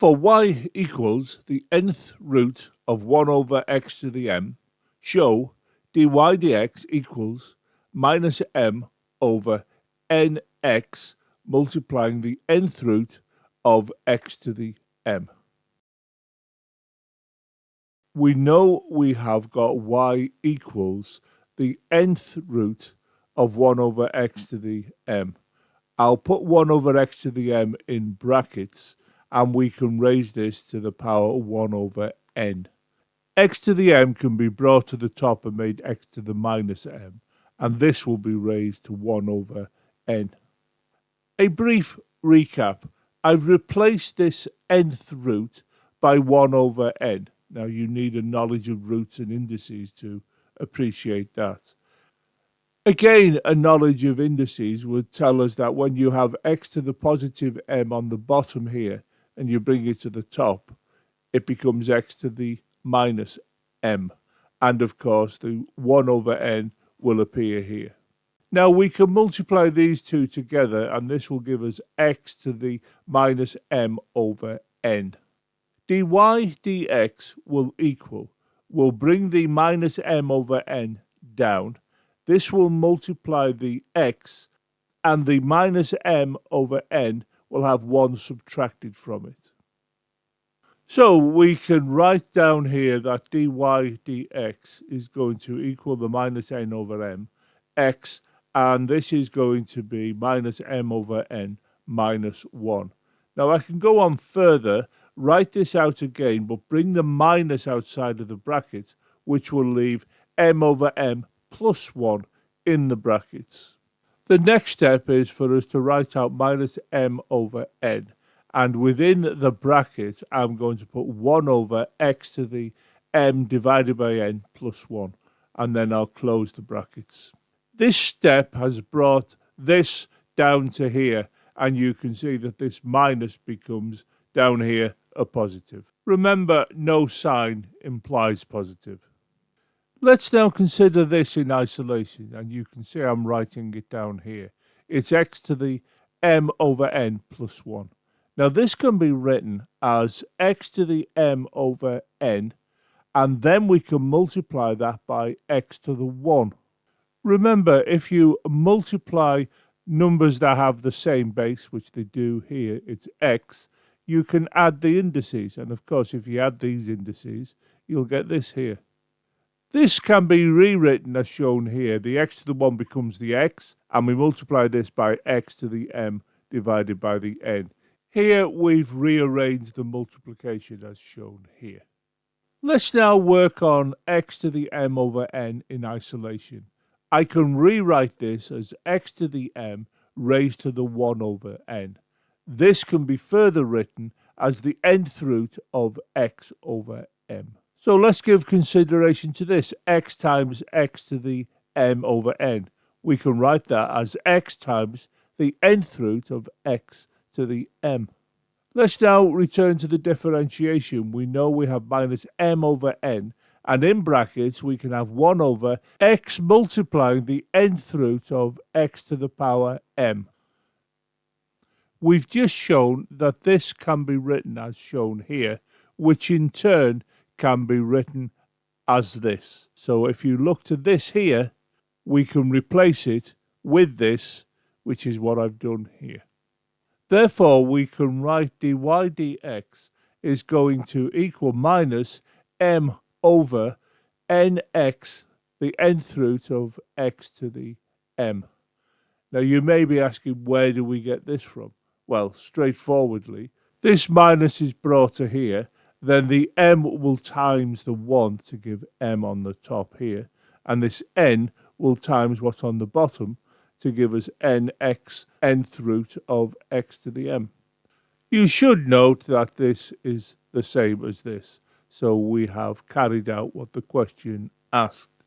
For y equals the nth root of 1 over x to the m, show dy dx equals minus m over nx multiplying the nth root of x to the m. We know we have got y equals the nth root of 1 over x to the m. I'll put 1 over x to the m in brackets, and we can raise this to the power 1 over n. X to the m can be brought to the top and made x to the minus m, and this will be raised to 1 over n. A brief recap. I've replaced this nth root by 1 over n. Now you need a knowledge of roots and indices to appreciate that. Again, a knowledge of indices would tell us that when you have x to the positive m on the bottom here and you bring it to the top, it becomes x to the minus m. And of course, the 1 over n will appear here. Now we can multiply these two together and this will give us x to the minus m over n. dy dx will equal, we'll bring the minus m over n down. This will multiply the x, and the minus m over n will have 1 subtracted from it. So we can write down here that dy dx is going to equal the minus n over m, x, and this is going to be minus m over n minus 1. Now I can go on further, write this out again, but bring the minus outside of the bracket, which will leave m over m plus 1 in the brackets. The next step is for us to write out minus m over n, and within the bracket I'm going to put 1 over x to the m divided by n plus 1, and then I'll close the brackets. This step has brought this down to here, and you can see that this minus becomes down here a positive. Remember, no sign implies positive. Let's now consider this in isolation, and you can see I'm writing it down here. It's x to the m over n plus 1. Now this can be written as x to the m over n, and then we can multiply that by x to the 1. Remember, if you multiply numbers that have the same base, which they do here, it's x, you can add the indices, and of course if you add these indices, you'll get this here. This can be rewritten as shown here. The x to the 1 becomes the x, and we multiply this by x to the m divided by the n. Here we've rearranged the multiplication as shown here. Let's now work on x to the m over n in isolation. I can rewrite this as x to the m raised to the 1 over n. This can be further written as the nth root of x over m. So let's give consideration to this, x times x to the m over n. We can write that as x times the nth root of x to the m. Let's now return to the differentiation. We know we have minus m over n, and in brackets we can have 1 over x multiplying the nth root of x to the power m. We've just shown that this can be written as shown here, which in turn can be written as this. So if you look to this here, we can replace it with this, which is what I've done here. Therefore, we can write dy dx is going to equal minus m over nx, the nth root of x to the m. Now you may be asking, where do we get this from? Well, straightforwardly, this minus is brought to here, then the m will times the 1 to give m on the top here, and this n will times what's on the bottom to give us nx, nth root of x to the m. You should note that this is the same as this, so we have carried out what the question asked.